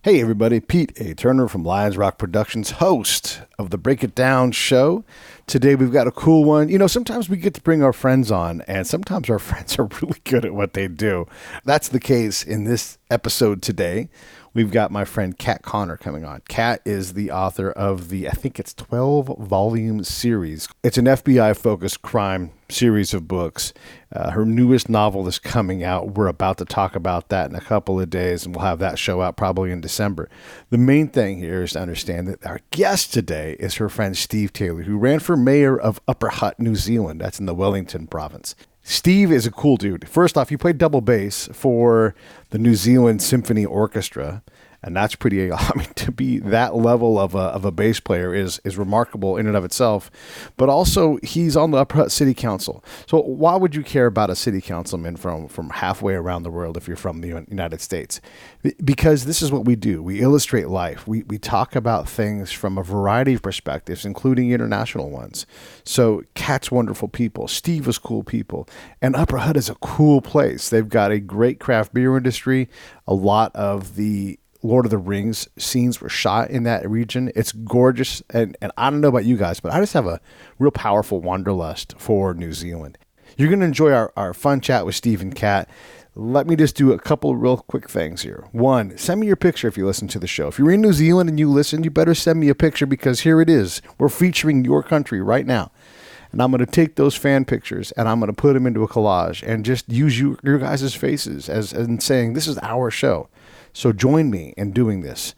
Hey everybody, Pete A. Turner from Lions Rock Productions, host of the Break It Down show. Today we've got a cool one. You know, sometimes we get to bring our friends on, and sometimes our friends are really good at what they do. That's the case in this episode today. We've got my friend Kat Connor coming on. Kat is the author of the, I think it's 12-volume series. It's an FBI-focused crime series of books. Her newest novel is coming out. We're about to talk about that in a couple of days, and we'll have that show out probably in December. The main thing here is to understand that our guest today is her friend Steve Taylor, who ran for mayor of Upper Hutt, New Zealand. That's in the Wellington province. Steve is a cool dude. First off, he played double bass for the New Zealand Symphony Orchestra, and that's pretty, I mean, to be that level of a bass player is remarkable in and of itself. But also, he's on the Upper Hutt City Council. So why would you care about a city councilman from halfway around the world if you're from the United States? Because this is what we do. We illustrate life. We talk about things from a variety of perspectives, including international ones. So Kat's wonderful people. Steve is cool people. And Upper Hutt is a cool place. They've got a great craft beer industry. A lot of the Lord of the Rings scenes were shot in that region. It's gorgeous. And I don't know about you guys, but I just have a real powerful wanderlust for New Zealand. You're going to enjoy our fun chat with Steve and Kat. Let me just do a couple of real quick things here. One, send me your picture if you listen to the show. If you're in New Zealand and you listen, you better send me a picture because here it is. We're featuring your country right now. And I'm going to take those fan pictures and I'm going to put them into a collage and just use your guys' faces as saying, this is our show. So join me in doing this.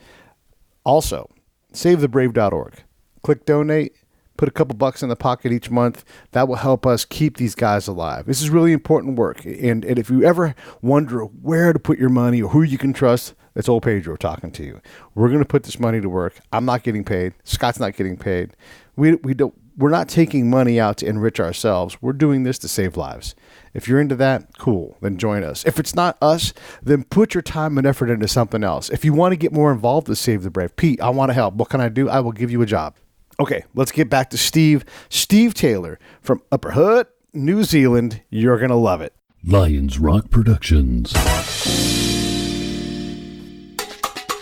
Also, savethebrave.org. Click donate. Put a couple bucks in the pocket each month. That will help us keep these guys alive. This is really important work. And if you ever wonder where to put your money or who you can trust, it's old Pedro talking to you. We're going to put this money to work. I'm not getting paid. Scott's not getting paid. We're not taking money out to enrich ourselves. We're doing this to save lives. If you're into that, cool, then join us. If it's not us, then put your time and effort into something else. If you want to get more involved with Save the Brave, Pete, I want to help. What can I do? I will give you a job. Okay, let's get back to Steve. Steve Taylor from Upper Hutt, New Zealand. You're going to love it. Lions Rock Productions.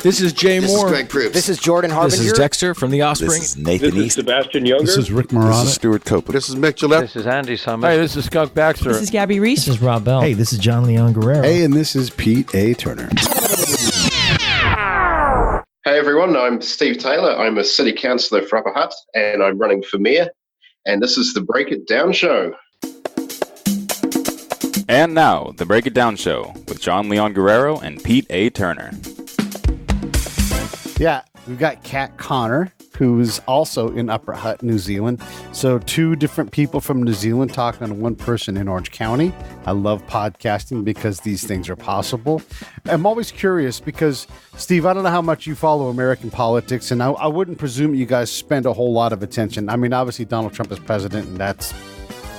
This is Jay Moore. This is Greg Proops. This is Jordan Harbinger. This is Dexter from The Offspring. This is Nathan This is East. Sebastian Younger. This is Rick Marotta. This is Stuart Copeland. This is Mick Gillette. This is Andy Summers. Hey, this is Skunk Baxter. This is Gabby Reese. This is Rob Bell. Hey, this is John Leon Guerrero. Hey, and this is Pete A. Turner. Hey everyone, I'm Steve Taylor. I'm a city councillor for Upper Hutt and I'm running for mayor. And this is the Break It Down show. And now, the Break It Down show with John Leon Guerrero and Pete A. Turner. Yeah, we've got Kat Connor, who's also in Upper Hutt, New Zealand. So two different people from New Zealand talking to one person in Orange County. I love podcasting because these things are possible. I'm always curious because, Steve, I don't know how much you follow American politics, and I wouldn't presume you guys spend a whole lot of attention. I mean, obviously Donald Trump is president, and that's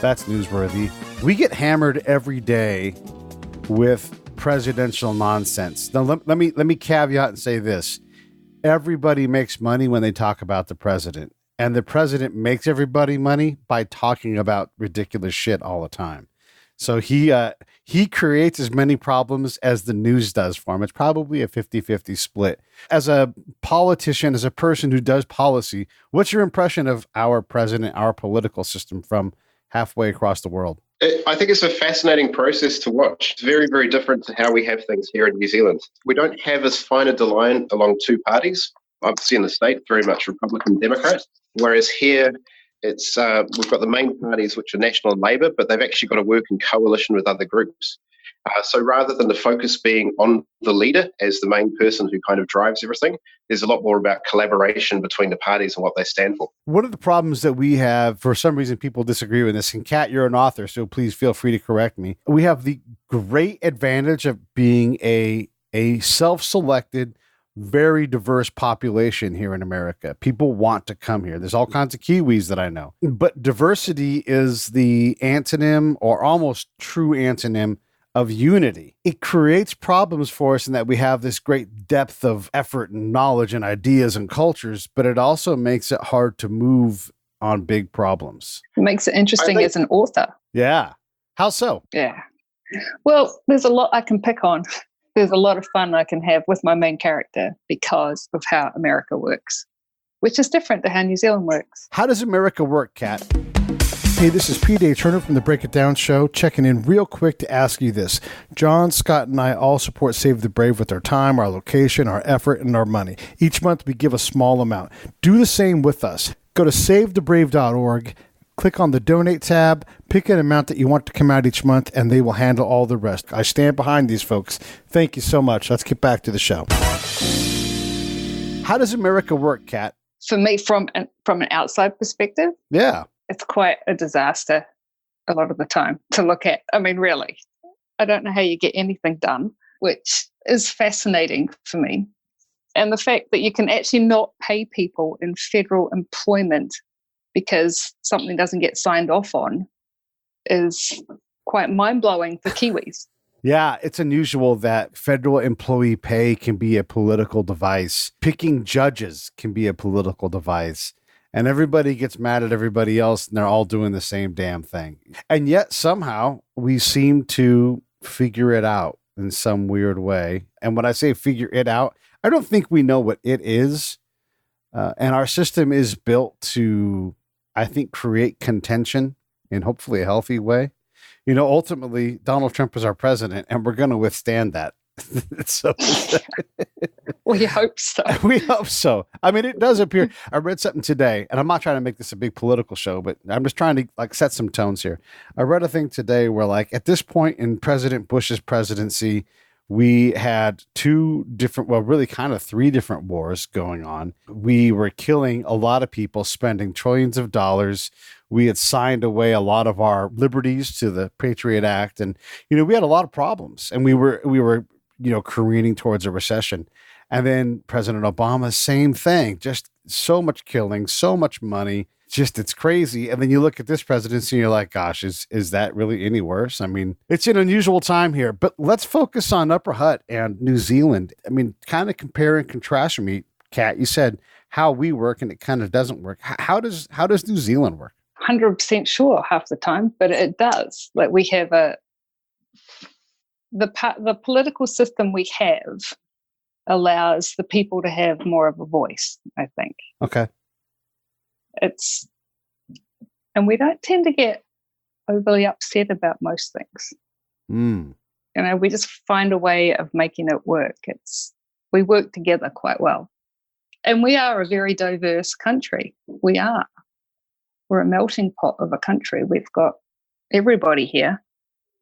newsworthy. We get hammered every day with presidential nonsense. Now, let me caveat and say this. Everybody makes money when they talk about the president, and the president makes everybody money by talking about ridiculous shit all the time. So he creates as many problems as the news does for him. It's probably a 50-50 split. As a politician, as a person who does policy, what's your impression of our president, our political system from halfway across the world? I think it's a fascinating process to watch. It's very, very different to how we have things here in New Zealand. We don't have as fine a line along two parties. Obviously in the state, very much Republican, Democrat, whereas here it's we've got the main parties, which are National and Labour, but they've actually got to work in coalition with other groups. So rather than the focus being on the leader as the main person who kind of drives everything, there's a lot more about collaboration between the parties and what they stand for. One of the problems that we have, for some reason people disagree with this, and Kat, you're an author, so please feel free to correct me. We have the great advantage of being a self-selected, very diverse population here in America. People want to come here. There's all kinds of Kiwis that I know. But diversity is the antonym, or almost true antonym, of unity. It creates problems for us in that we have this great depth of effort and knowledge and ideas and cultures, but it also makes it hard to move on big problems. It makes it interesting as an author. Yeah. How so? Yeah. Well, there's a lot I can pick on. there's a lot of fun I can have with my main character because of how America works, which is different to how New Zealand works. How does America work, Kat? Hey, this is P.A. Turner from the Break It Down Show, checking in real quick to ask you this. John, Scott, and I all support Save the Brave with our time, our location, our effort, and our money. Each month we give a small amount. Do the same with us. Go to savethebrave.org, click on the Donate tab, pick an amount that you want to come out each month, and they will handle all the rest. I stand behind these folks. Thank you so much. Let's get back to the show. How does America work, Kat? For me, from an outside perspective, Yeah. it's quite a disaster a lot of the time to look at. I mean, really, I don't know how you get anything done, which is fascinating for me. And the fact that you can actually not pay people in federal employment because something doesn't get signed off on is quite mind-blowing for Kiwis. Yeah, it's unusual that federal employee pay can be a political device. Picking judges can be a political device. And everybody gets mad at everybody else, and they're all doing the same damn thing. And yet somehow we seem to figure it out in some weird way. And when I say figure it out, I don't think we know what it is. And our system is built to, I think, create contention in hopefully a healthy way. You know, ultimately, Donald Trump is our president, and we're going to withstand that. So We hope so. we hope so. I mean, it does appear. I read something today, and I'm not trying to make this a big political show, but I'm just trying to like set some tones here. I read a thing today where, like, at this point in President Bush's presidency, we had two different, well, really kind of three different wars going on. We were killing a lot of people, spending trillions of dollars. We had signed away a lot of our liberties to the Patriot Act, and we had a lot of problems, and we were careening towards a recession. And then President Obama, same thing, just so much killing, so much money, just it's crazy. And then you look at this presidency and you're like, gosh, is that really any worse? I mean, it's an unusual time here, but let's focus on Upper Hutt and New Zealand. I mean, kind of compare and contrast for me, Kat. You said how we work and it kind of doesn't work. How does New Zealand work? 100% sure half the time, but it does. Like we have the political system we have allows the people to have more of a voice, I think. Okay. And we don't tend to get overly upset about most things. We just find a way of making it work. We work together quite well. And we are a very diverse country. We are. We're a melting pot of a country. We've got everybody here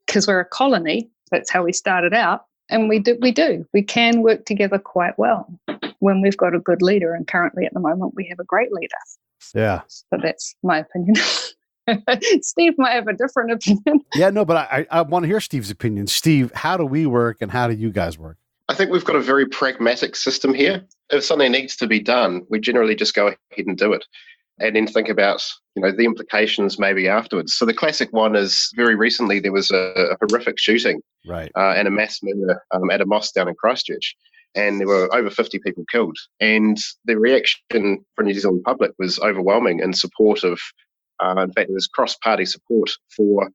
because we're a colony. That's how we started out. And we can work together quite well when we've got a good leader. And currently at the moment, we have a great leader. Yeah. So that's my opinion. Steve might have a different opinion. Yeah, no, but I want to hear Steve's opinion. Steve, how do we work and how do you guys work? I think we've got a very pragmatic system here. If something needs to be done, we generally just go ahead and do it. And then think about, the implications maybe afterwards. So the classic one is very recently there was a horrific shooting, right, and a mass murder at a mosque down in Christchurch, and there were over 50 people killed. And the reaction from the New Zealand public was overwhelming in support of, in fact, there was cross-party support for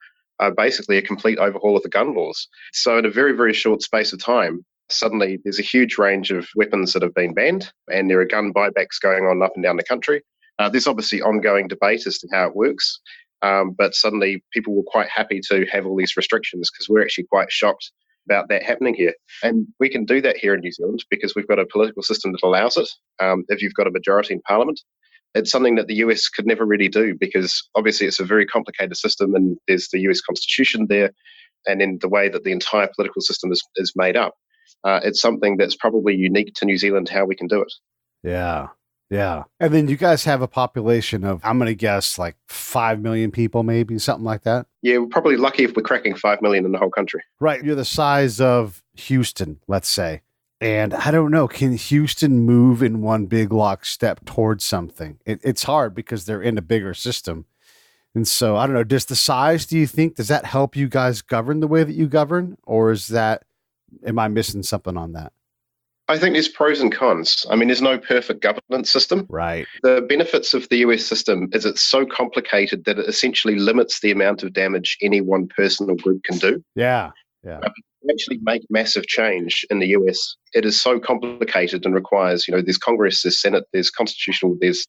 basically a complete overhaul of the gun laws. So in a very, very short space of time, suddenly there's a huge range of weapons that have been banned, and there are gun buybacks going on up and down the country. There's obviously ongoing debate as to how it works, but suddenly people were quite happy to have all these restrictions because we're actually quite shocked about that happening here. And we can do that here in New Zealand because we've got a political system that allows it. If you've got a majority in parliament, it's something that the US could never really do because obviously it's a very complicated system and there's the US Constitution there, and in the way that the entire political system is made up. It's something that's probably unique to New Zealand, how we can do it. Yeah. Yeah. And then you guys have a population of, I'm going to guess, like 5 million people, maybe something like that. Yeah, we're probably lucky if we're cracking 5 million in the whole country. Right. You're the size of Houston, let's say. And I don't know, can Houston move in one big lockstep towards something? It's hard because they're in a bigger system. And so, I don't know, does that help you guys govern the way that you govern? Or am I missing something on that? I think there's pros and cons. I mean, there's no perfect governance system. Right. The benefits of the US system is it's so complicated that it essentially limits the amount of damage any one person or group can do. Yeah. Yeah. To actually make massive change in the US, it is so complicated and requires, there's Congress, there's Senate, there's Constitutional, there's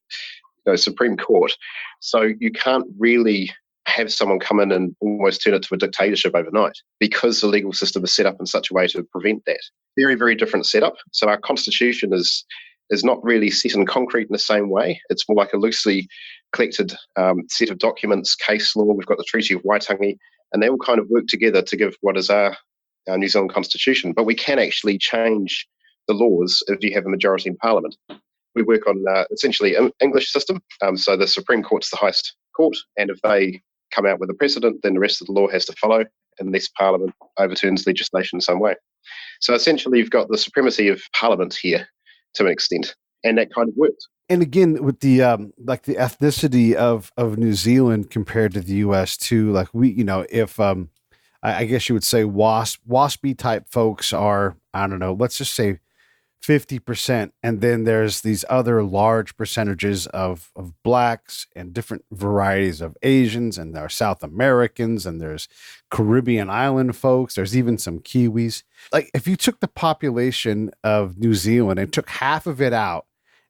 Supreme Court. So you can't really have someone come in and almost turn it to a dictatorship overnight because the legal system is set up in such a way to prevent that. Very, very different setup. So our Constitution is not really set in concrete in the same way. It's more like a loosely collected set of documents, case law. We've got the Treaty of Waitangi, and they all kind of work together to give what is our New Zealand Constitution. But we can actually change the laws if you have a majority in Parliament. We work on essentially an English system. So the Supreme Court's the highest court, and if they come out with a precedent, then the rest of the law has to follow unless Parliament overturns legislation in some way. So essentially, you've got the supremacy of Parliament here to an extent, and that kind of works. And again, with the the ethnicity of New Zealand compared to the U.S. too, like if I guess you would say waspy type folks are, I don't know, let's just say 50%, and then there's these other large percentages of blacks and different varieties of Asians, and there are South Americans, and there's Caribbean island folks. There's even some Kiwis. Like if you took the population of New Zealand and took half of it out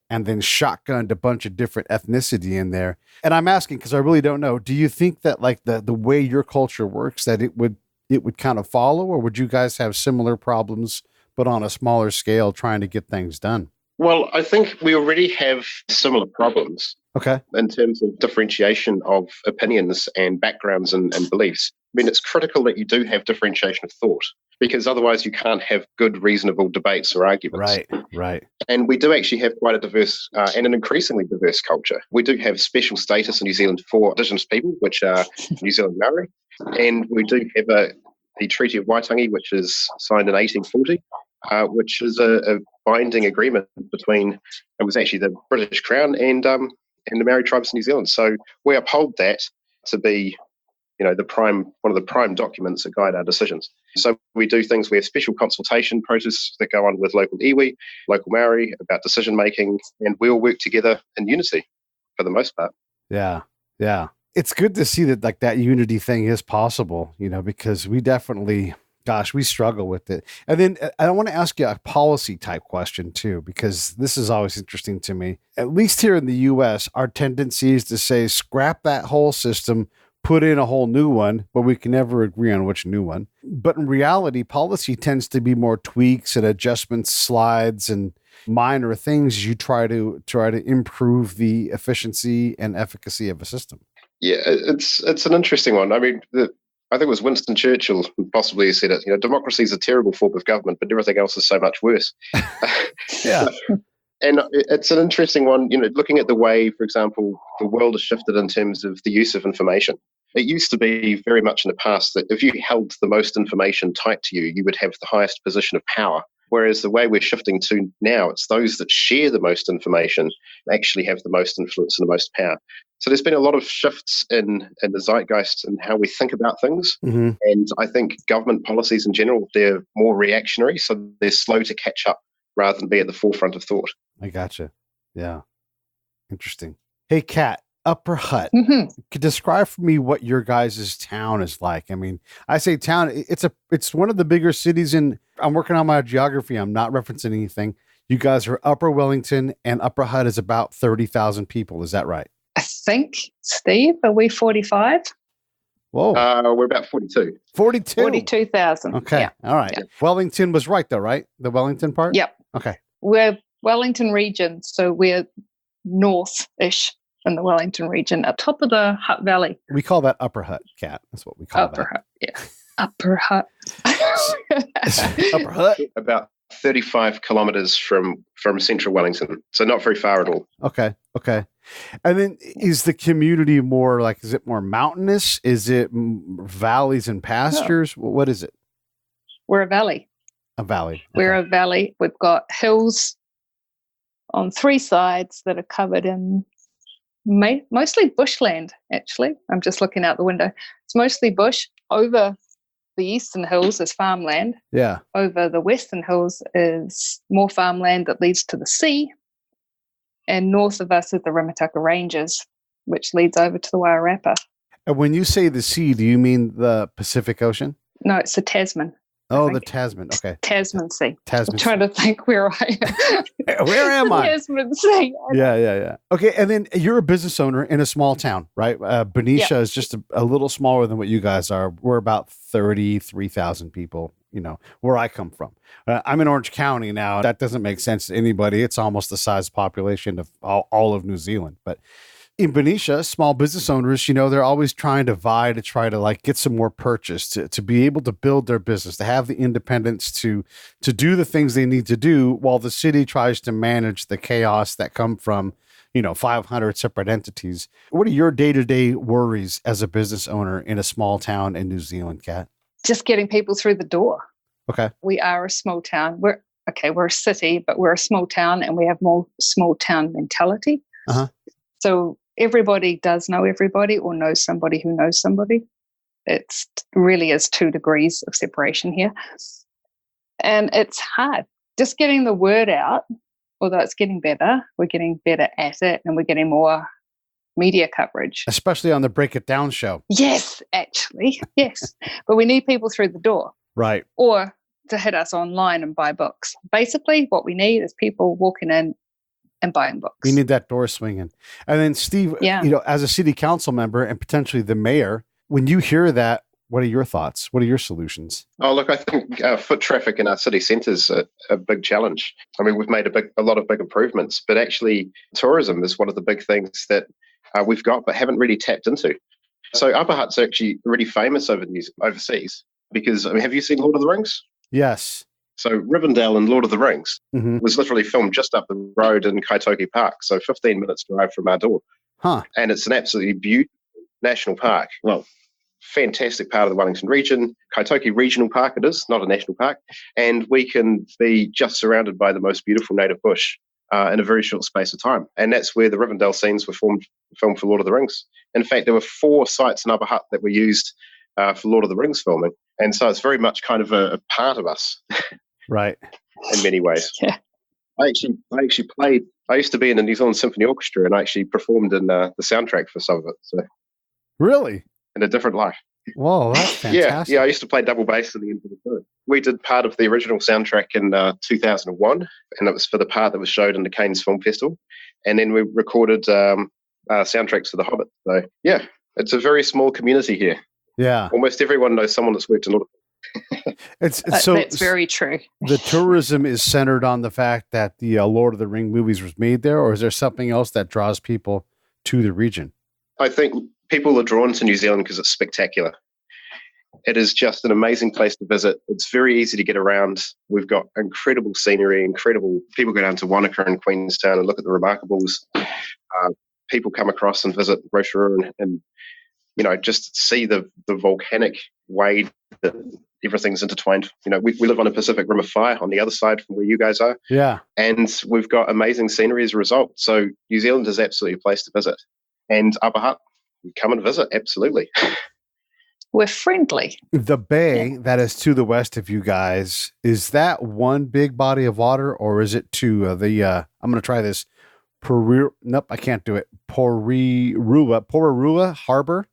and then shotgunned a bunch of different ethnicity in there, and I'm asking because I really don't know, do you think that like the way your culture works, that it would kind of follow, or would you guys have similar problems but on a smaller scale trying to get things done? Well, I think we already have similar problems. Okay. In terms of differentiation of opinions and backgrounds and beliefs. I mean, it's critical that you do have differentiation of thought, because otherwise you can't have good, reasonable debates or arguments. Right. And we do actually have quite a diverse and an increasingly diverse culture. We do have special status in New Zealand for Indigenous people, which are New Zealand Maori. And we do have the Treaty of Waitangi, which is signed in 1840. Which is a binding agreement between, it was actually the British Crown and the Maori tribes in New Zealand. So we uphold that to be, one of the prime documents that guide our decisions. So we do things, we have special consultation processes that go on with local iwi, local Maori about decision making, and we all work together in unity for the most part. Yeah. It's good to see that like that unity thing is possible, because we definitely, we struggle with it. And then I want to ask you a policy type question too, because this is always interesting to me. At least here in the US, our tendency is to say, scrap that whole system, put in a whole new one, but we can never agree on which new one. But in reality, policy tends to be more tweaks and adjustments, slides and minor things. You try to improve the efficiency and efficacy of a system. Yeah, it's an interesting one. I mean, I think it was Winston Churchill who possibly said it. Democracy is a terrible form of government, but everything else is so much worse. Yeah. And it's an interesting one, looking at the way, for example, the world has shifted in terms of the use of information. It used to be very much in the past that if you held the most information tight to you, you would have the highest position of power. Whereas the way we're shifting to now, it's those that share the most information actually have the most influence and the most power. So there's been a lot of shifts in the zeitgeist and how we think about things. Mm-hmm. And I think government policies in general, they're more reactionary. So they're slow to catch up rather than be at the forefront of thought. I gotcha. Yeah. Interesting. Hey, Kat, Upper Hutt. Mm-hmm. Could describe for me what your guys' town is like. I mean, I say town, it's one of the bigger cities I'm working on my geography. I'm not referencing anything. You guys are Upper Wellington, and Upper Hutt is about 30,000 people. Is that right? I think, Steve, are we 45? Whoa. We're about 42. 42. 42,000. Okay. Yeah. All right. Yeah. Wellington was right though, right? The Wellington part? Yep. Okay. We're Wellington region, so we're north-ish in the Wellington region, at top of the Hutt Valley. We call that Upper Hutt, Kat. That's what we call Upper Hutt, yeah. Upper Hutt. Upper Hutt. About 35 kilometers from central Wellington. So not very far at all. Okay. And then is the community more like, is it more mountainous? Is it valleys and pastures? No. What is it? We're a valley. A valley. Okay. We're a valley. We've got hills on three sides that are covered in mostly bushland, actually. I'm just looking out the window. It's mostly bush. Over the eastern hills is farmland. Yeah. Over the western hills is more farmland that leads to the sea. And north of us is the Rimataka Ranges, which leads over to the Wairarapa. And when you say the sea, do you mean the Pacific Ocean? No, it's the Tasman. Oh, the Tasman. Okay. Tasman Sea. Tasman I'm trying to think where I am. Where am I? Tasman Sea. Yeah. Okay, and then you're a business owner in a small town, right? Benicia is just a little smaller than what you guys are. We're about 33,000 people, where I come from. I'm in Orange County now. That doesn't make sense to anybody. It's almost the size population of all of New Zealand. But in Benicia, small business owners, they're always trying to vie to try to like get some more purchase, to be able to build their business, to have the independence to do the things they need to do while the city tries to manage the chaos that come from, 500 separate entities. What are your day-to-day worries as a business owner in a small town in New Zealand, Kat? Just getting people through the door. Okay. We are a small town. We're a city, but we're a small town and we have more small town mentality. Uh-huh. So everybody does know everybody or knows somebody who knows somebody. It's really is 2 degrees of separation here. And it's hard. Just getting the word out, although it's getting better, we're getting better at it and we're getting more media coverage. Especially on the Break It Down show. Yes, actually. Yes. But we need people through the door. Right. Or to hit us online and buy books. Basically, what we need is people walking in and buying books. We need that door swinging. And then Steve, as a city council member and potentially the mayor, when you hear that, what are your thoughts? What are your solutions? Oh, look, I think foot traffic in our city centre is a big challenge. I mean, we've made a lot of big improvements, but actually tourism is one of the big things that we've got but haven't really tapped into. So Upper Hutt's actually really famous overseas because, have you seen Lord of the Rings? Yes. So Rivendell in Lord of the Rings was literally filmed just up the road in Kaitoke Park, so 15 minutes drive from our door. Huh. And it's an absolutely beautiful national park. Well, fantastic part of the Wellington region. Kaitoke Regional Park it is, not a national park. And we can be just surrounded by the most beautiful native bush in a very short space of time. And that's where the Rivendell scenes were filmed for Lord of the Rings. In fact, there were 4 sites in Upper Hutt that were used for Lord of the Rings filming. And so it's very much kind of a part of us. Right. In many ways. Yeah. I actually played, I used to be in the New Zealand Symphony Orchestra and I actually performed in the soundtrack for some of it. So really? In a different life. Whoa, that's fantastic. Yeah, I used to play double bass at the end of the film. We did part of the original soundtrack in 2001 and it was for the part that was showed in the Cannes Film Festival. And then we recorded soundtracks for The Hobbit. So yeah, it's a very small community here. Yeah. Almost everyone knows someone that's worked in Lord of That's very true. The tourism is centered on the fact that the Lord of the Ring movies was made there, or is there something else that draws people to the region? I think people are drawn to New Zealand because it's spectacular. It is just an amazing place to visit. It's very easy to get around. We've got incredible scenery, incredible people go down to Wanaka and Queenstown and look at the Remarkables. People come across and visit Rotorua and just see the volcanic way that everything's intertwined. We live on a Pacific Rim of fire on the other side from where you guys are. Yeah. And we've got amazing scenery as a result. So New Zealand is absolutely a place to visit. And Upper Hutt, come and visit, absolutely. We're friendly. The bay that is to the west of you guys, is that one big body of water or is it two? I'm going to try this. Nope, I can't do it. Pororua Harbor.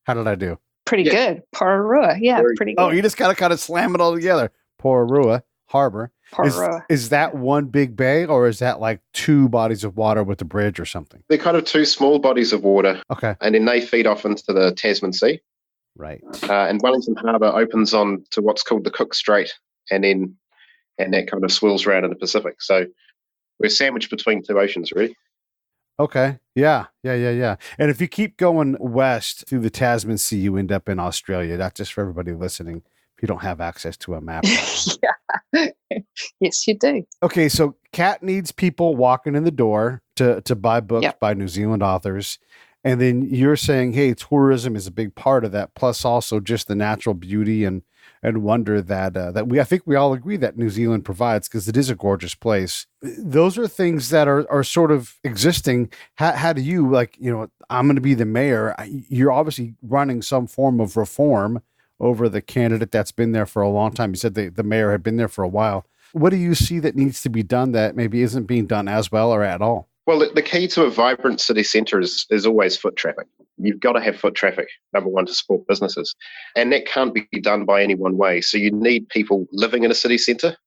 How did I do? Pretty good. Pororua. Yeah, pretty good. Oh, you just got to kind of slam it all together. Pororua Harbor. Pororua. Is that one big bay or is that like 2 bodies of water with a bridge or something? They're kind of 2 small bodies of water. Okay. And then they feed off into the Tasman Sea. Right. And Wellington Harbour opens on to what's called the Cook Strait and that kind of swirls around in the Pacific. So we're sandwiched between 2 oceans, really. Okay. Yeah. And if you keep going west through the Tasman Sea, you end up in Australia. That's just for everybody listening. If you don't have access to a map. Yeah. Yes, you do. Okay. So Kat needs people walking in the door to buy books by New Zealand authors. And then you're saying, hey, tourism is a big part of that. Plus also just the natural beauty and wonder that I think we all agree that New Zealand provides because it is a gorgeous place. Those are things that are sort of existing. How do you I'm going to be the mayor. You're obviously running some form of reform over the candidate that's been there for a long time. You said the mayor had been there for a while. What do you see that needs to be done that maybe isn't being done as well or at all? Well, the key to a vibrant city centre is always foot traffic. You've got to have foot traffic, number one, to support businesses. And that can't be done by any one way. So you need people living in a city centre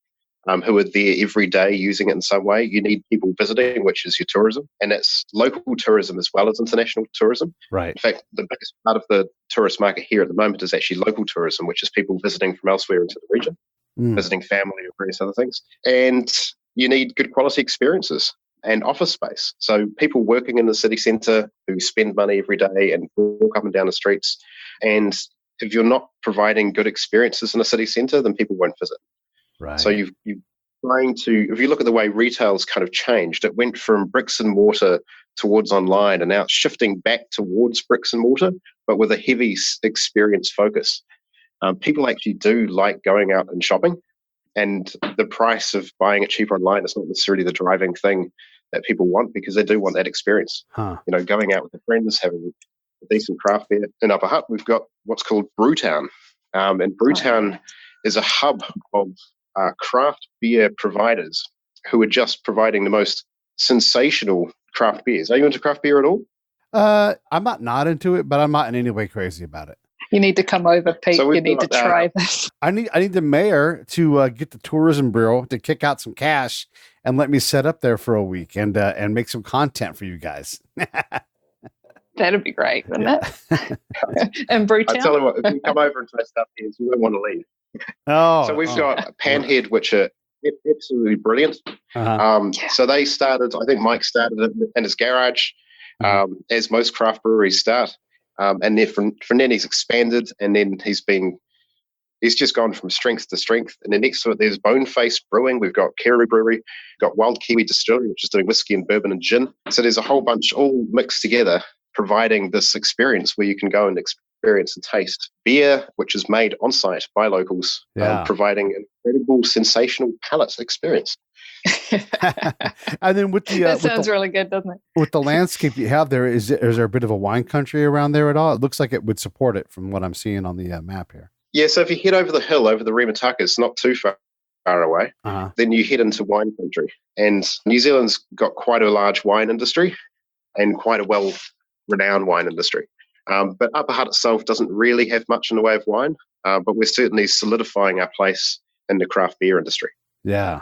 who are there every day using it in some way. You need people visiting, which is your tourism. And that's local tourism as well as international tourism. Right. In fact, the biggest part of the tourist market here at the moment is actually local tourism, which is people visiting from elsewhere into the region, visiting family or various other things. And you need good quality experiences and office space. So people working in the city centre who spend money every day and walk up and down the streets. And if you're not providing good experiences in a city centre, then people won't visit. Right. So you're trying to, if you look at the way retail's kind of changed, it went from bricks and mortar towards online, and now it's shifting back towards bricks and mortar, but with a heavy experience focus. People actually do like going out and shopping, and the price of buying it cheaper online is not necessarily the driving thing that people want, because they do want that experience. You know, going out with their friends, having a decent craft beer. In Upper Hutt, we've got what's called Brewtown, and Brewtown is a hub of craft beer providers who are just providing the most sensational craft beers. Are you into craft beer at all? I'm not into it, but I'm not in any way crazy about it. You need to come over, Pete. So you need to try this. I need the mayor to get the tourism bureau to kick out some cash and let me set up there for a week and make some content for you guys. That'd be great, wouldn't it? And Brewtown. I tell you what, if you come over and try stuff here, you won't want to leave. So we've got Panhead, which are absolutely brilliant. So they started, I think Mike started it in his garage, as most craft breweries start. And then from then he's expanded, and then he's just gone from strength to strength. And then next to it, there's Boneface Brewing. We've got Guerrero Brewery, got Wild Kiwi Distillery, which is doing whiskey and bourbon and gin. So there's a whole bunch all mixed together, providing this experience where you can go and experience and taste beer, which is made on site by locals, providing an incredible, sensational palate experience. And then with the that sounds really good, doesn't it? With the landscape you have there, is there a bit of a wine country around there at all? It looks like it would support it from what I'm seeing on the map here. Yeah, so if you head over the hill, over the Remataka, it's not too far away. Then you head into wine country, and New Zealand's got quite a large wine industry and quite a well-renowned wine industry. But Upper Hutt itself doesn't really have much in the way of wine, but we're certainly solidifying our place in the craft beer industry. Yeah.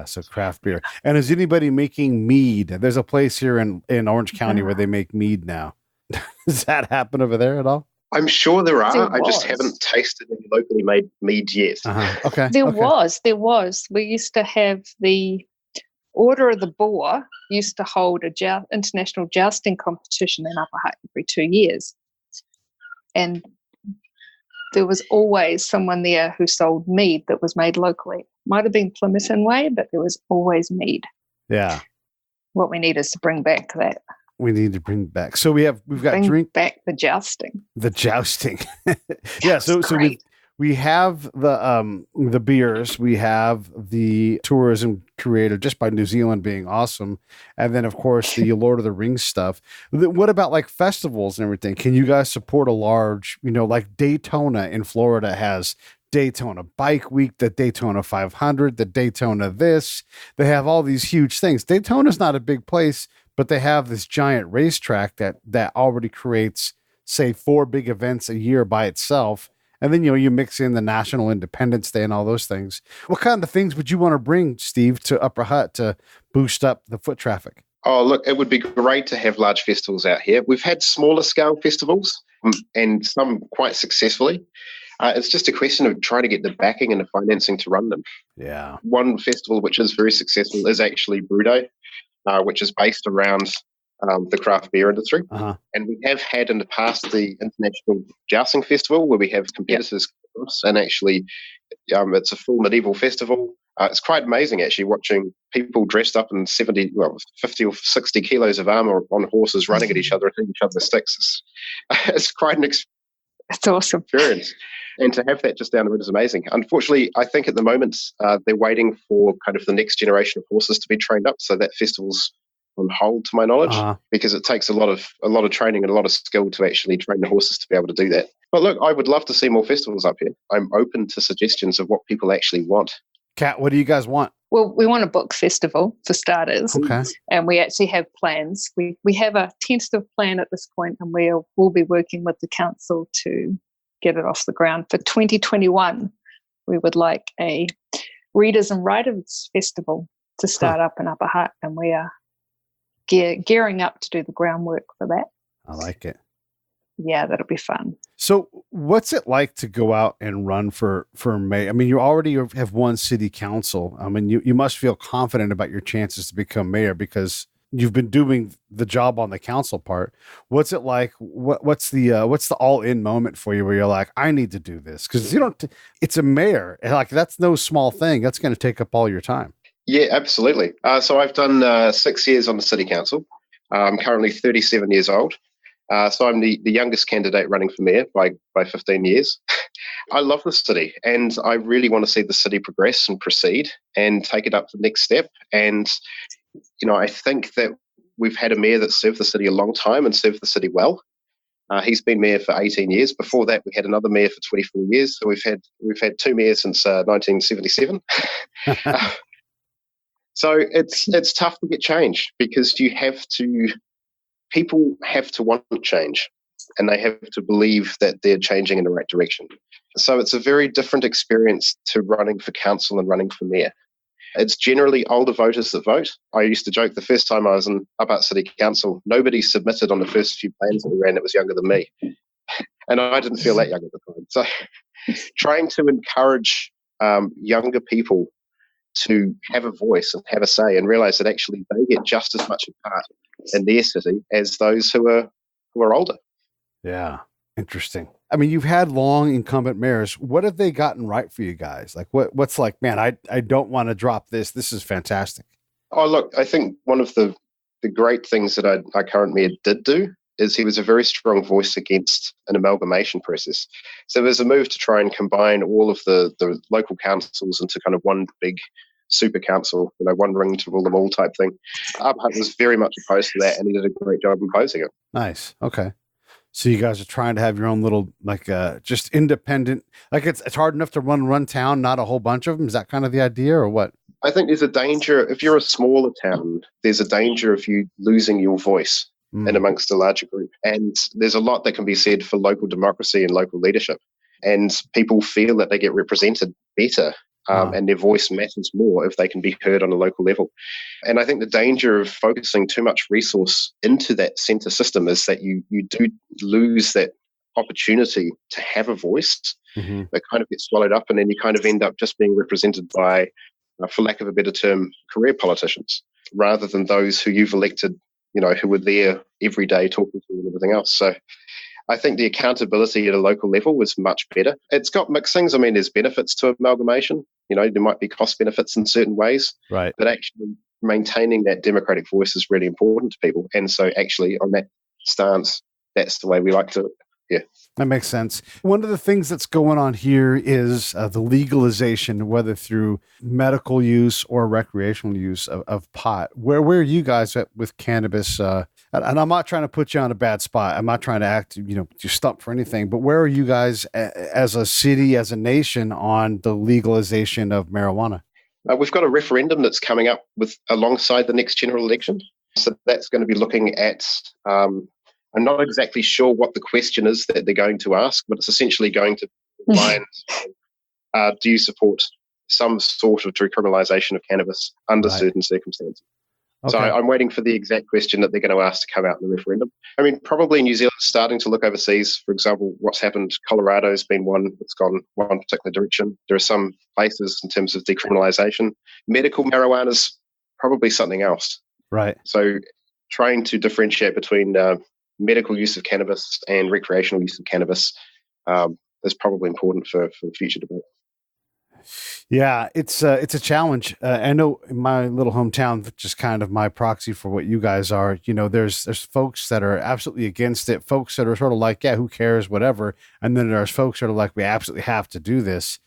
So craft beer. And is anybody making mead? There's a place here in Orange County where they make mead now. Does that happen over there at all? I'm sure there are. I just haven't tasted any locally made mead yet. Okay. There was. We used to have the Order of the Boar used to hold a international jousting competition in Upper Hutt every 2 years. And there was always someone there who sold mead that was made locally. Might have been Plymouton way, but there was always mead. Yeah. What we need is to bring back that. We need to bring back. So we've got bring back the jousting. The jousting. Yeah. So we have the beers, we have the tourism created just by New Zealand being awesome, and then of course the Lord of the Rings stuff. What about like festivals and everything? Can you guys support a large, like Daytona in Florida has Daytona Bike Week, the Daytona 500, the Daytona this. They have all these huge things. Daytona's not a big place, but they have this giant racetrack that already creates, say, 4 big events a year by itself. And then, you mix in the National Independence Day and all those things. What kind of things would you want to bring, Steve, to Upper Hutt to boost up the foot traffic? Oh, look, it would be great to have large festivals out here. We've had smaller scale festivals and some quite successfully. It's just a question of trying to get the backing and the financing to run them. Yeah. One festival which is very successful is actually Brew Day, which is based around the craft beer industry. And we have had in the past the International Jousting Festival, where we have competitors and actually it's a full medieval festival. It's quite amazing actually watching people dressed up in 50 or 60 kilos of armor on horses running at each other and hitting each other sticks. It's quite an That's awesome experience. And to have that just down the road is amazing. Unfortunately, I think at the moment they're waiting for kind of the next generation of horses to be trained up. So that festival's on hold, to my knowledge, because it takes a lot of training and a lot of skill to actually train the horses to be able to do that. But look, I would love to see more festivals up here. I'm open to suggestions of what people actually want. Kat, what do you guys want? Well, we want a book festival for starters. Okay. And we actually have plans. We have a tentative plan at this point, and we'll be working with the council to get it off the ground. For 2021, we would like a Readers and Writers Festival to start up in Upper Hutt, and we are gearing up to do the groundwork for that. I like it. Yeah, that'll be fun. So what's it like to go out and run for mayor? I mean, you already have won city council. I mean, you must feel confident about your chances to become mayor because you've been doing the job on the council part. What's it like? What's the all in moment for you where you're like, I need to do this? Because it's a mayor. Like, that's no small thing. That's going to take up all your time. Yeah, absolutely. So I've done 6 years on the city council. I'm currently 37 years old. So I'm the youngest candidate running for mayor by 15 years. I love the city, and I really want to see the city progress and proceed and take it up to the next step. And, I think that we've had a mayor that served the city a long time and served the city well. He's been mayor for 18 years. Before that, we had another mayor for 24 years. So we've had 2 mayors since 1977. So it's tough to get change because people have to want change, and they have to believe that they're changing in the right direction. So it's a very different experience to running for council and running for mayor. It's generally older voters that vote. I used to joke the first time I was in Upper Hutt City Council, nobody submitted on the first few plans that we ran that was younger than me. And I didn't feel that young at the time. So trying to encourage younger people to have a voice and have a say and realize that actually they get just as much a part in their city as those who are older. Yeah. Interesting. I mean, you've had long incumbent mayors. What have they gotten right for you guys? Like what's like, man, I don't want to drop this. This is fantastic. Oh, look, I think one of the great things that our current mayor did do is he was a very strong voice against an amalgamation process. So there's a move to try and combine all of the local councils into kind of one big super council, one ring to rule them all type thing. Upper Hutt was very much opposed to that, and he did a great job imposing it. Nice. Okay. So you guys are trying to have your own little, just independent, it's hard enough to run town, not a whole bunch of them. Is that kind of the idea or what? I think there's a danger, if you're a smaller town, there's a danger of you losing your voice in amongst a larger group. And there's a lot that can be said for local democracy and local leadership. And people feel that they get represented better and their voice matters more if they can be heard on a local level. And I think the danger of focusing too much resource into that centre system is that you do lose that opportunity to have a voice that kind of gets swallowed up, and then you kind of end up just being represented by, for lack of a better term, career politicians, rather than those who you've elected, who were there every day talking to you and everything else. So I think the accountability at a local level was much better. It's got mixed things. I mean, there's benefits to amalgamation. There might be cost benefits in certain ways. Right. But actually maintaining that democratic voice is really important to people. And so actually on that stance, that's the way we like to, yeah. That makes sense. One of the things that's going on here is the legalization, whether through medical use or recreational use of pot. Where are you guys at with cannabis? And I'm not trying to put you on a bad spot. I'm not trying to act, to stump for anything. But where are you guys as a city, as a nation, on the legalization of marijuana? We've got a referendum that's coming up alongside the next general election. So that's going to be looking at. I'm not exactly sure what the question is that they're going to ask, but it's essentially going to line, do you support some sort of decriminalisation of cannabis under certain circumstances? Okay. So I'm waiting for the exact question that they're going to ask to come out in the referendum. I mean, probably New Zealand's starting to look overseas. For example, what's happened, Colorado's been one that's gone one particular direction. There are some places in terms of decriminalisation. Medical marijuana is probably something else. Right. So trying to differentiate between medical use of cannabis and recreational use of cannabis is probably important for future debate. Yeah, it's a challenge. I know in my little hometown, which is kind of my proxy for what you guys are, there's folks that are absolutely against it, folks that are sort of like, yeah, who cares, whatever. And then there's folks that are like, we absolutely have to do this.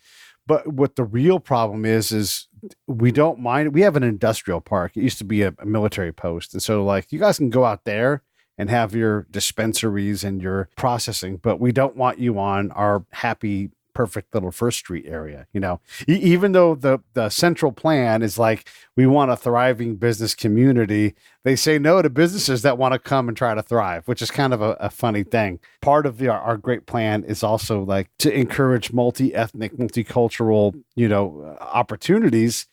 But what the real problem is we don't mind. We have an industrial park. It used to be a military post. And so you guys can go out there and have your dispensaries and your processing, but we don't want you on our happy perfect little First Street area. Even though the central plan is like, we want a thriving business community, they say no to businesses that want to come and try to thrive, which is kind of a funny thing. Part of our great plan is also like to encourage multi-ethnic, multicultural, opportunities.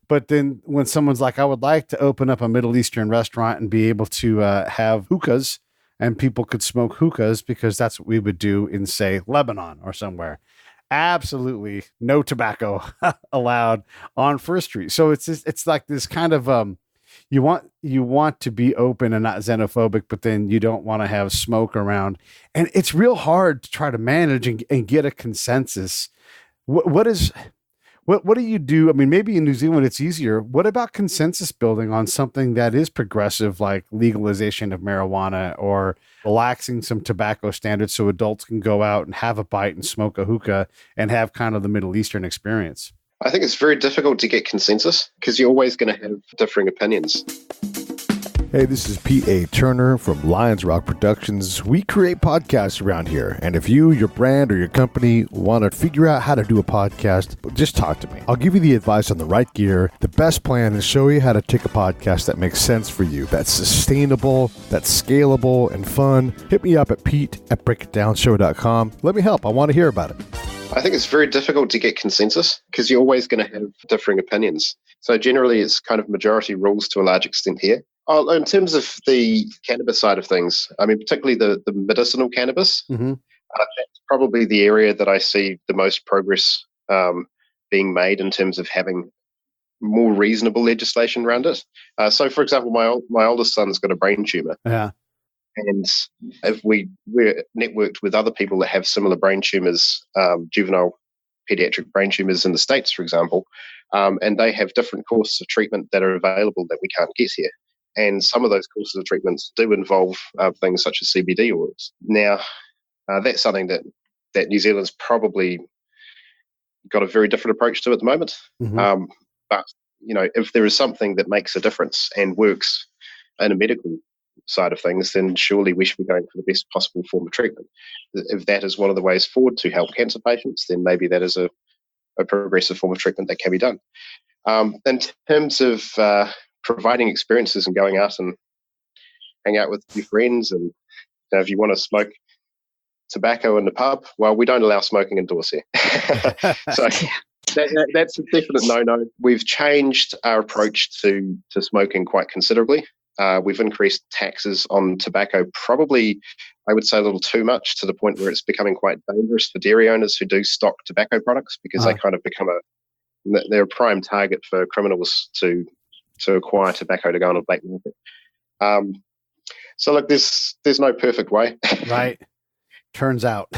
But then when someone's like, I would like to open up a Middle Eastern restaurant and be able to have hookahs, and people could smoke hookahs because that's what we would do in, say, Lebanon or somewhere. Absolutely no tobacco allowed on First Street. So it's like this kind of you want to be open and not xenophobic, but then you don't want to have smoke around, and it's real hard to try to manage and get a consensus. What do you do? I mean, maybe in New Zealand it's easier. What about consensus building on something that is progressive, like legalization of marijuana or relaxing some tobacco standards so adults can go out and have a bite and smoke a hookah and have kind of the Middle Eastern experience? I think it's very difficult to get consensus because you're always going to have differing opinions. Hey, this is P.A. Turner from Lions Rock Productions. We create podcasts around here, and if you, your brand, or your company want to figure out how to do a podcast, just talk to me. I'll give you the advice on the right gear, the best plan, and show you how to take a podcast that makes sense for you, that's sustainable, that's scalable, and fun. Hit me up at pete@breakitdownshow.com. Let me help. I want to hear about it. I think it's very difficult to get consensus because you're always going to have differing opinions. So generally, it's kind of majority rules to a large extent here. In terms of the cannabis side of things, I mean, particularly the medicinal cannabis, that's probably the area that I see the most progress being made in terms of having more reasonable legislation around it. So, for example, my oldest son's got a brain tumor. Yeah. And if we're networked with other people that have similar brain tumors, juvenile pediatric brain tumors in the States, for example, and they have different courses of treatment that are available that we can't get here. And some of those courses of treatments do involve things such as CBD oils. Now, that's something that New Zealand's probably got a very different approach to at the moment. But, if there is something that makes a difference and works in a medical side of things, then surely we should be going for the best possible form of treatment. If that is one of the ways forward to help cancer patients, then maybe that is a progressive form of treatment that can be done. In terms of providing experiences and going out and hang out with your friends, and if you want to smoke tobacco in the pub, well, we don't allow smoking indoors here. So that's a definite no-no. We've changed our approach to smoking quite considerably. We've increased taxes on tobacco, probably, I would say, a little too much, to the point where it's becoming quite dangerous for dairy owners who do stock tobacco products, because they kind of become they're a prime target for criminals to acquire tobacco to go on a black market. So look, there's no perfect way. Right. Turns out.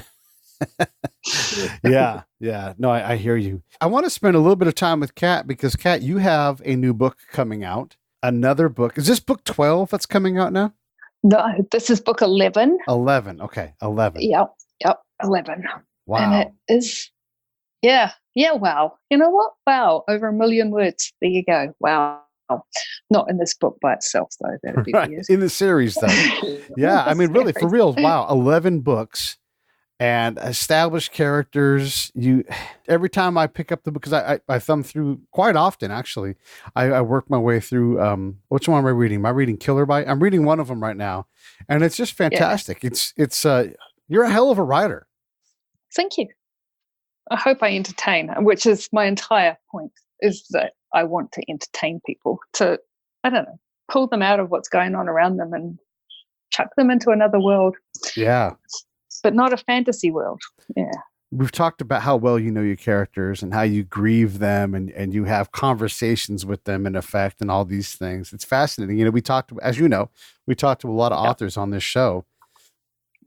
Yeah. No, I hear you. I want to spend a little bit of time with Kat, because Kat, you have a new book coming out. Another book. Is this book 12 that's coming out now? No, this is book 11. 11. Okay. 11. Yep. 11. Wow. And it is, yeah, wow. You know what? Wow. Over 1 million words. There you go. Wow. Not in this book by itself, though. That'd be weird. In the series, though. Yeah. I mean, really, for real. Wow. 11 books and established characters. Every time I pick up the book, because I thumb through quite often, actually. I work my way through, which one am I reading? Am I reading Killer Byte? I'm reading one of them right now. And it's just fantastic. Yeah. It's you're a hell of a writer. Thank you. I hope I entertain, which is my entire point, is that I want to entertain people, to, I don't know, pull them out of what's going on around them and chuck them into another world. Yeah. But not a fantasy world. Yeah. We've talked about how well you know your characters and how you grieve them and you have conversations with them in effect and all these things. It's fascinating. We talked, as you know, we talked to a lot of authors on this show.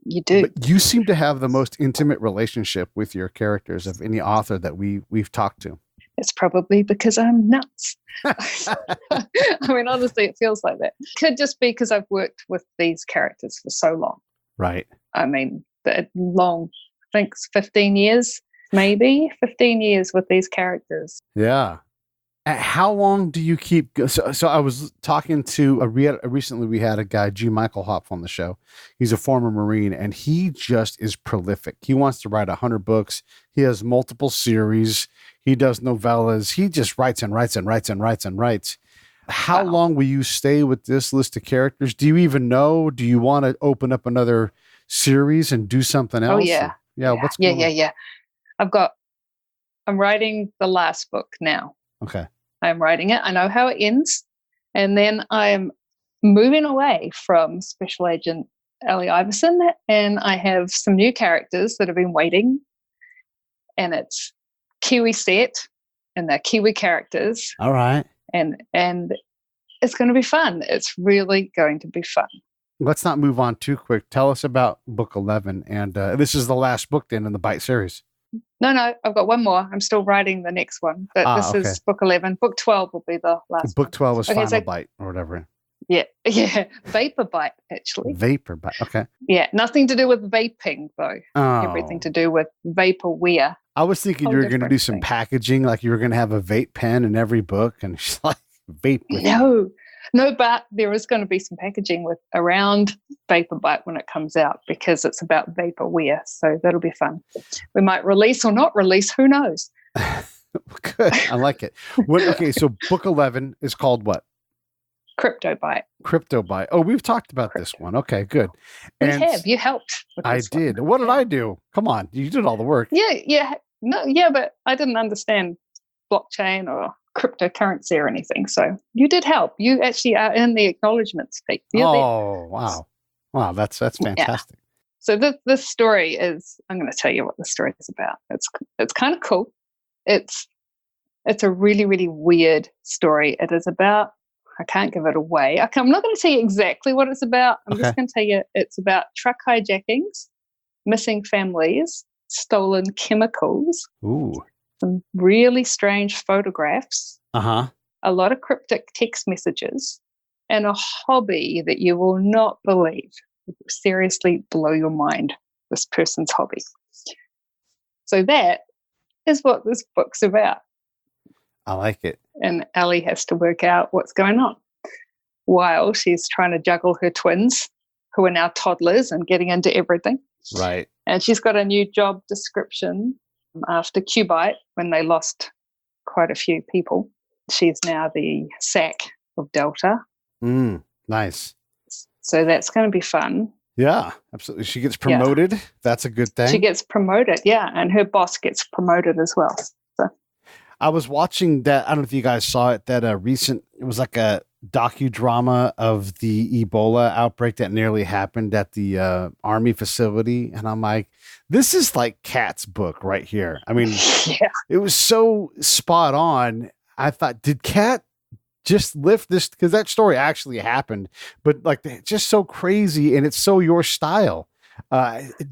You do. But you seem to have the most intimate relationship with your characters of any author that we've talked to. It's probably because I'm nuts. I mean, honestly, it feels like that. Could just be because I've worked with these characters for so long. Right. I mean, long, I think 15 years, maybe 15 years with these characters. Yeah. How long do you keep? So I was talking to recently. We had a guy, G. Michael Hopf, on the show. He's a former Marine, and he just is prolific. He wants to write 100 books. He has multiple series. He does novellas. He just writes and writes and writes and writes and writes. How long will you stay with this list of characters? Do you even know? Do you want to open up another series and do something else? Oh yeah, What's going on? Yeah. I'm writing the last book now. Okay. I'm writing it. I know how it ends. And then I'm moving away from Special Agent Ellie Iverson, and I have some new characters that have been waiting. And it's Kiwi set, and they're Kiwi characters. All right. And it's going to be fun. It's really going to be fun. Let's not move on too quick. Tell us about book 11. And this is the last book then in the Byte series. No, I've got one more. I'm still writing the next one, but this is book 11. Book 12 will be the last book 12 is Final so, Byte or whatever. Yeah. Vapor Byte, actually. Vapor Byte, okay. Yeah, nothing to do with vaping, though. Everything to do with vaporware. I was thinking you were going to do some packaging, like you were going to have a vape pen in every book, and she's like, vape with No, but there is going to be some packaging around Vapor Byte when it comes out, because it's about vaporware. So that'll be fun. We might release or not release. Who knows? Good. I like it. Okay, so book 11 is called what? Crypto Byte. Crypto Byte. Oh, we've talked about this one. Okay, good. And you helped. I did. What did I do? Come on, you did all the work. Yeah. But I didn't understand blockchain or cryptocurrency or anything. So you did help. You actually are in the acknowledgements feed. Wow. That's fantastic. Yeah. So this story is, I'm going to tell you what the story is about. It's kind of cool. It's a really, really weird story. It is about, I can't give it away. I'm not going to tell you exactly what it's about. I'm just going to tell you it's about truck hijackings, missing families, stolen chemicals. Ooh. Some really strange photographs, a lot of cryptic text messages, and a hobby that you will not believe. It will seriously blow your mind, this person's hobby. So that is what this book's about. I like it. And Ellie has to work out what's going on while she's trying to juggle her twins, who are now toddlers and getting into everything. Right. And she's got a new job description after Byte, when they lost quite a few people. She's now the SAC of Delta. Nice. So that's going to be fun. Yeah, absolutely. She gets promoted. Yeah. That's a good thing. She gets promoted, yeah. And her boss gets promoted as well. So I was watching that. I don't know if you guys saw it, it was like a docudrama of the Ebola outbreak that nearly happened at the Army facility. And I'm like, this is like Kat's book right here. I mean, It was so spot on. I thought, did Kat just lift this? Because that story actually happened, but like just so crazy, and it's so your style.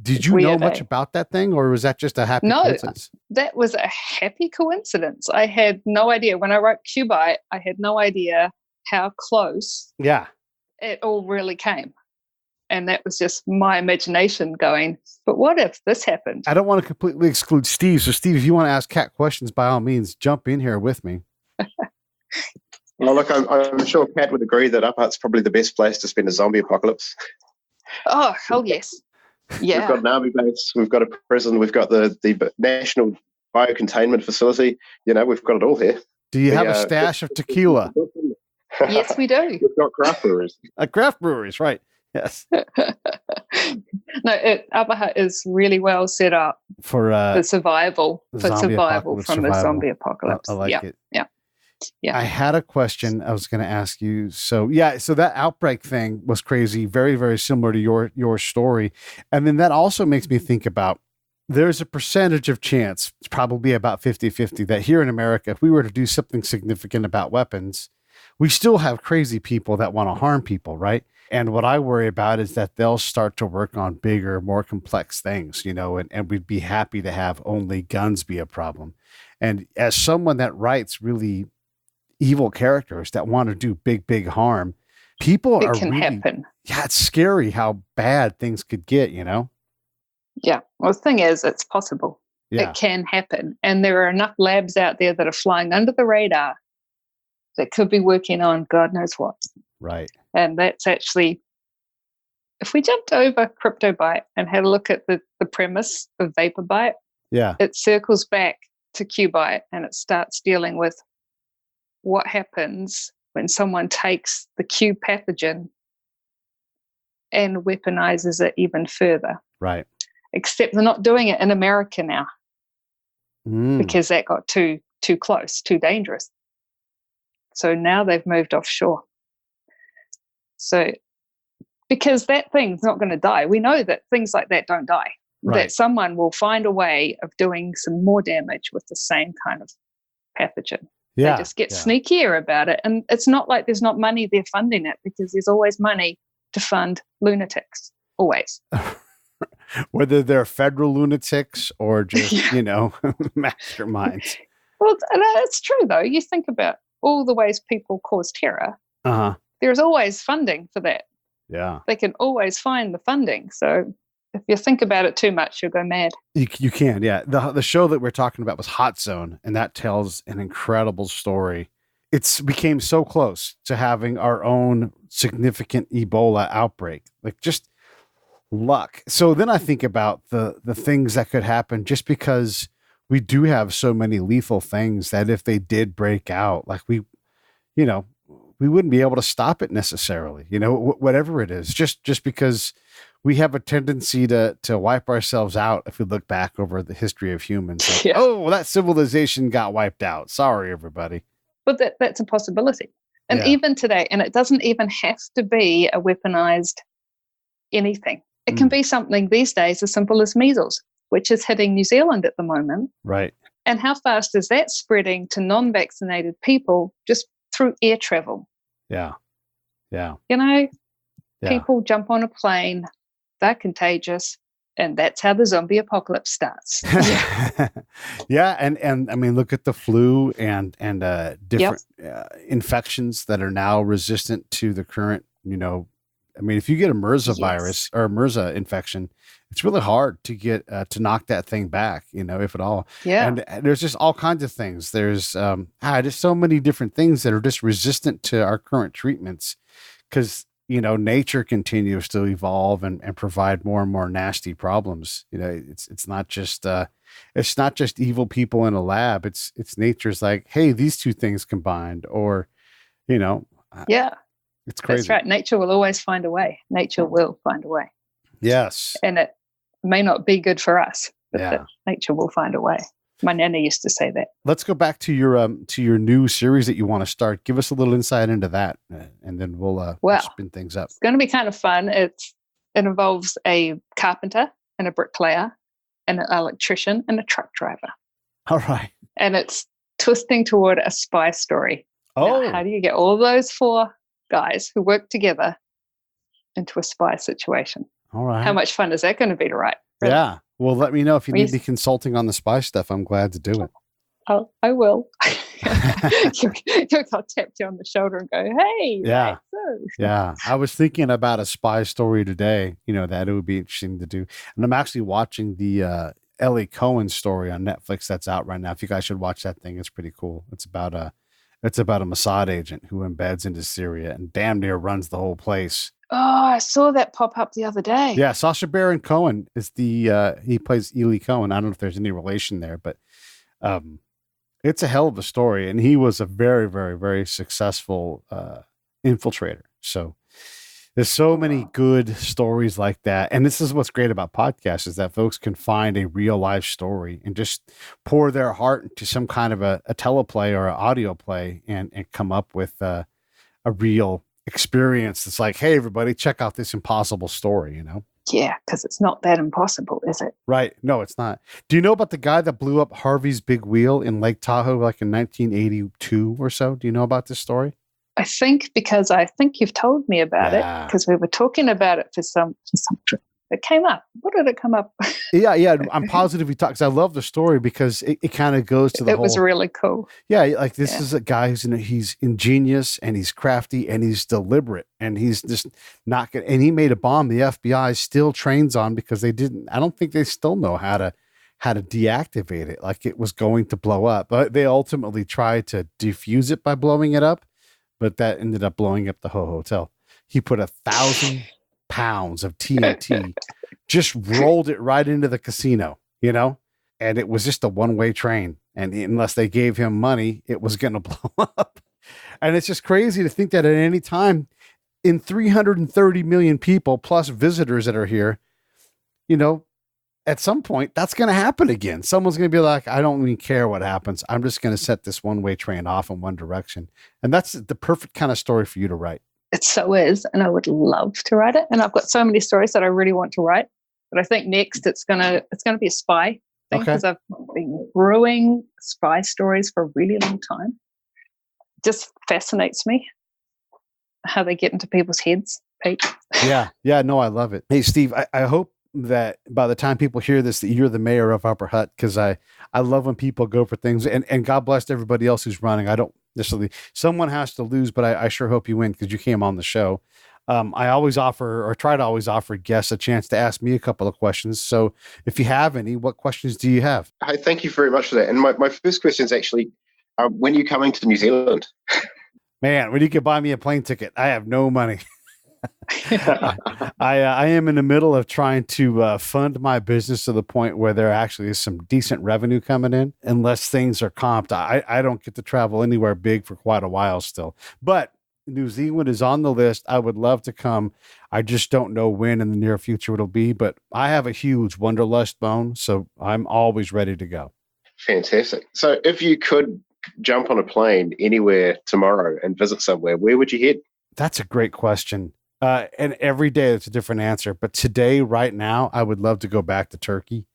Did you know much about that thing, or was that just a happy coincidence? That was a happy coincidence. I had no idea. When I wrote Byte, I had no idea how close it all really came. And that was just my imagination going, but what if this happened? I don't want to completely exclude Steve. So Steve, if you want to ask Kat questions, by all means, jump in here with me. Well, look, I'm sure Kat would agree that Upper Hutt's probably the best place to spend a zombie apocalypse. Oh, hell yes. Yeah. We've got an army base, we've got a prison, we've got the National Biocontainment Facility. We've got it all here. Do you have a stash of tequila? Yes, we do. We've got craft breweries. Craft breweries, right. Yes. Upper Hutt is really well set up for survival from the zombie apocalypse. I like it. Yeah. I had a question I was going to ask you. So that outbreak thing was crazy, very, very similar to your story. And then that also makes me think about, there's a percentage of chance, it's probably about 50-50, that here in America, if we were to do something significant about weapons, we still have crazy people that want to harm people, right? And what I worry about is that they'll start to work on bigger, more complex things, and we'd be happy to have only guns be a problem. And as someone that writes really evil characters that want to do big, big harm, it can happen. Yeah, it's scary how bad things could get, Yeah. Well, the thing is, it's possible. Yeah. It can happen. And there are enough labs out there that are flying under the radar that could be working on God knows what. Right. And that's actually, if we jumped over CryptoByte and had a look at the premise of VaporByte, Yeah. it circles back to QByte and it starts dealing with what happens when someone takes the Q pathogen and weaponizes it even further. Right. Except they're not doing it in America now because that got too close, too dangerous. So now they've moved offshore. So because that thing's not going to die. We know that things like that don't die. Right. That someone will find a way of doing some more damage with the same kind of pathogen. Yeah. They just get sneakier about it. And it's not like there's not money there funding it, because there's always money to fund lunatics. Always. Whether they're federal lunatics or just, masterminds. Well, it's true, though. You think about all the ways people cause terror. Uh-huh. There's always funding for that. Yeah. They can always find the funding. So if you think about it too much, you'll go mad. You can, yeah. The show that we're talking about was Hot Zone, and that tells an incredible story. It's became so close to having our own significant Ebola outbreak. Like, just luck. So then I think about the things that could happen, just because we do have so many lethal things that if they did break out, like we wouldn't be able to stop it necessarily, whatever it is, just because we have a tendency to wipe ourselves out if we look back over the history of humans. Like, Yeah. Oh, that civilization got wiped out. Sorry, everybody. But that's a possibility. And Yeah. even today, and it doesn't even have to be a weaponized anything. It can be something these days as simple as measles, which is hitting New Zealand at the moment. Right. And how fast is that spreading to non-vaccinated people just through air travel? Yeah. Yeah. Yeah. People jump on a plane, they're contagious, and that's how the zombie apocalypse starts. Yeah. And I mean, look at the flu and different infections that are now resistant to the current, I mean, if you get a MRSA virus or a MRSA infection, it's really hard to get to knock that thing back, if at all. Yeah. And there's just all kinds of things. There's just so many different things that are just resistant to our current treatments, because nature continues to evolve and provide more and more nasty problems. It's not just evil people in a lab. It's nature's like, hey, these two things combined, or Yeah. It's crazy. That's right. Nature will always find a way. Nature will find a way. Yes. And it may not be good for us, but Yeah. nature will find a way. My nana used to say that. Let's go back to your new series that you want to start. Give us a little insight into that, and then we'll spin things up. It's going to be kind of fun. It involves a carpenter and a bricklayer and an electrician and a truck driver. All right. And it's twisting toward a spy story. Oh. Now, how do you get all those four guys who work together into a spy situation? All right. How much fun is that going to be to write? Really? Yeah. Well, let me know if you need any consulting on the spy stuff. I'm glad to do it. Oh, I will. I'll tap you on the shoulder and go, hey. Yeah. So. Yeah. I was thinking about a spy story today, that it would be interesting to do. And I'm actually watching the Ellie Cohen story on Netflix that's out right now. If you guys should watch that thing, it's pretty cool. It's about a Mossad agent who embeds into Syria and damn near runs the whole place. Oh, I saw that pop up the other day. Yeah, Sacha Baron Cohen is he plays Eli Cohen. I don't know if there's any relation there, but it's a hell of a story. And he was a very, very, very successful infiltrator. So there's so many good stories like that. And this is what's great about podcasts, is that folks can find a real life story and just pour their heart into some kind of a teleplay or an audio play and come up with a real experience. It's like, hey, everybody, check out this impossible story, Yeah, because it's not that impossible, is it? Right. No, it's not. Do you know about the guy that blew up Harvey's big wheel in Lake Tahoe like in 1982 or so? Do you know about this story? I think because you've told me about it, because we were talking about it for some it came up. What did it come up? Yeah. I'm positive we talked, because I love the story because it kind of goes to the It was really cool. Yeah, like this is a guy who's he's ingenious and he's crafty and he's deliberate and he's just not good. And he made a bomb the FBI still trains on, because I don't think they still know how how to deactivate it, like it was going to blow up. But they ultimately tried to defuse it by blowing it up, but that ended up blowing up the whole hotel. He put 1,000 pounds of TNT, just rolled it right into the casino, and it was just a one-way train. And unless they gave him money, it was going to blow up. And it's just crazy to think that at any time in 330 million people plus visitors that are here, at some point that's going to happen again. Someone's going to be like, I don't even care what happens. I'm just going to set this one-way train off in one direction. And that's the perfect kind of story for you to write. It so is. And I would love to write it. And I've got so many stories that I really want to write. But I think next it's gonna be a spy thing, because I've been brewing spy stories for a really long time. It just fascinates me how they get into people's heads, Pete. Yeah. No, I love it. Hey, Steve, I hope that by the time people hear this, that you're the mayor of Upper Hutt, because I love when people go for things, and God bless everybody else who's running. I don't necessarily, someone has to lose, but I sure hope you win because you came on the show. I always offer, or try to always offer guests a chance to ask me a couple of questions. So if you have any, what questions do you have? Hi, thank you very much for that. And my first question is actually, when are you coming to New Zealand? Man, when you can buy me a plane ticket, I have no money. I am in the middle of trying to fund my business to the point where there actually is some decent revenue coming in. Unless things are comped, I don't get to travel anywhere big for quite a while still. But New Zealand is on the list. I would love to come. I just don't know when in the near future it'll be, but I have a huge wanderlust bone, so I'm always ready to go. Fantastic. So if you could jump on a plane anywhere tomorrow and visit somewhere, where would you head? That's a great question. And every day it's a different answer. But today, right now, I would love to go back to Turkey.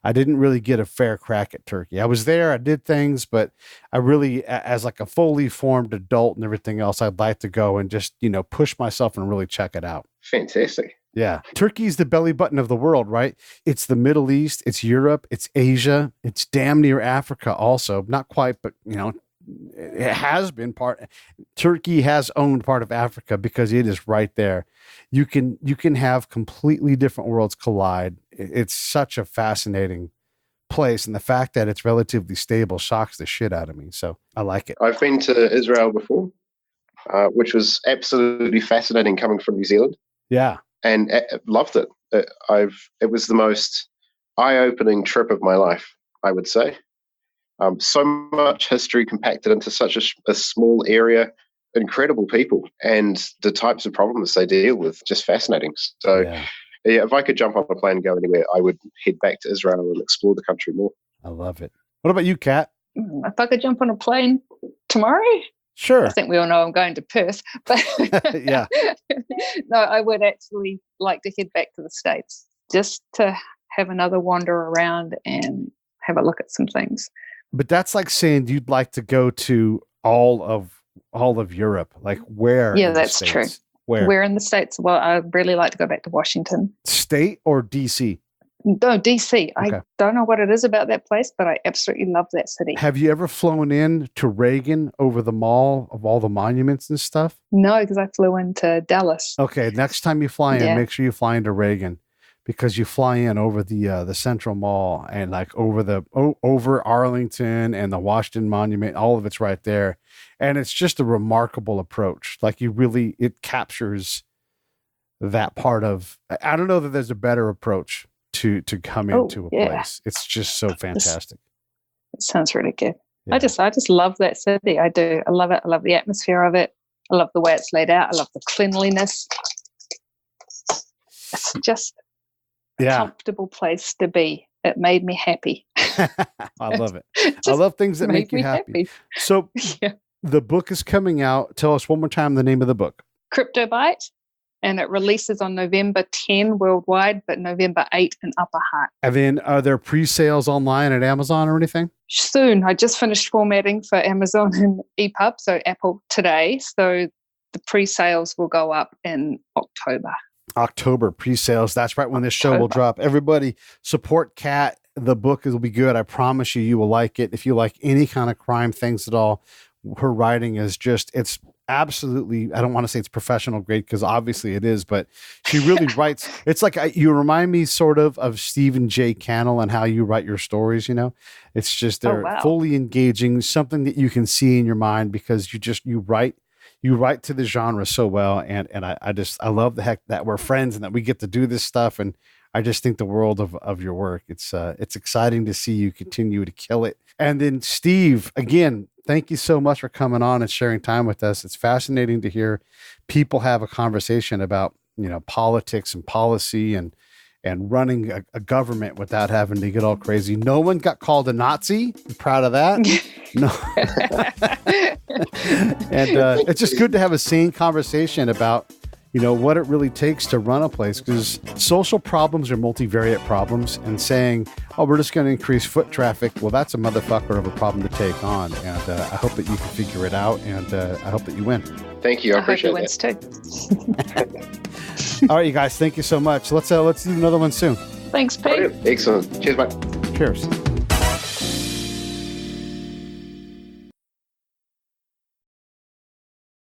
I didn't really get a fair crack at Turkey. I was there, I did things, but I really, as like a fully formed adult and everything else, I'd like to go and just, push myself and really check it out. Fantastic. Yeah. Turkey's the belly button of the world, right? It's the Middle East, it's Europe, it's Asia, it's damn near Africa also. Not quite, but, it has been Turkey has owned part of Africa because it is right there. You can have completely different worlds collide. It's such a fascinating place. And the fact that it's relatively stable shocks the shit out of me. So I like it. I've been to Israel before, which was absolutely fascinating coming from New Zealand. Yeah. And loved it. It was the most eye-opening trip of my life, I would say. So much history compacted into such a small area, incredible people, and the types of problems they deal with, just fascinating. So, yeah, if I could jump on a plane and go anywhere, I would head back to Israel and explore the country more. I love it. What about you, Kat? If I could jump on a plane tomorrow? Sure. I think we all know I'm going to Perth, but yeah. No, I would actually like to head back to the States just to have another wander around and have a look at some things. But that's like saying you'd like to go to all of Europe. Like where? Yeah, that's true. Where in the States? Well, I'd really like to go back to Washington. State or DC? No, DC. Okay. I don't know what it is about that place, but I absolutely love that city. Have you ever flown in to Reagan over the mall of all the monuments and stuff? No, because I flew into Dallas. Okay, next time you fly in, make sure you fly into Reagan, because you fly in over the Central Mall and like over Arlington and the Washington Monument. All of it's right there, and it's just a remarkable approach. Like it captures that part of. I don't know that there's a better approach to come into a place. It's just so fantastic. It sounds really good. Yeah. I just love that city. I do. I love it. I love the atmosphere of it. I love the way it's laid out. I love the cleanliness. It's just a comfortable place to be. It made me happy. I love it. I love things that make you happy. So the book is coming out. Tell us one more time the name of the book. Crypto Byte. And it releases on November 10 worldwide, but November 8 in Upper Hutt. And then are there pre-sales online at Amazon or anything? Soon. I just finished formatting for Amazon and EPUB, so Apple today. So the pre-sales will go up in October. October pre-sales. That's right when this show will drop. Everybody support Kat. The book will be good. I promise you will like it. If you like any kind of crime things at all, her writing is just, it's absolutely, I don't want to say it's professional grade because obviously it is, but she really writes. It's like you remind me sort of Stephen J. Cannell and how you write your stories. It's just they're fully engaging, something that you can see in your mind because you write to the genre so well. And I love the heck that we're friends and that we get to do this stuff. And I just think the world of your work. It's exciting to see you continue to kill it. And then Steve, again, thank you so much for coming on and sharing time with us. It's fascinating to hear people have a conversation about, politics and policy and running a government without having to get all crazy. No one got called a Nazi. I'm proud of that. No. And it's just good to have a sane conversation about, what it really takes to run a place, because social problems are multivariate problems, and saying, we're just going to increase foot traffic. Well, that's a motherfucker of a problem to take on. And I hope that you can figure it out. And I hope that you win. Thank you. I appreciate it. Too. All right, you guys. Thank you so much. Let's do another one soon. Thanks, Pete. Excellent. Cheers, mate. Cheers.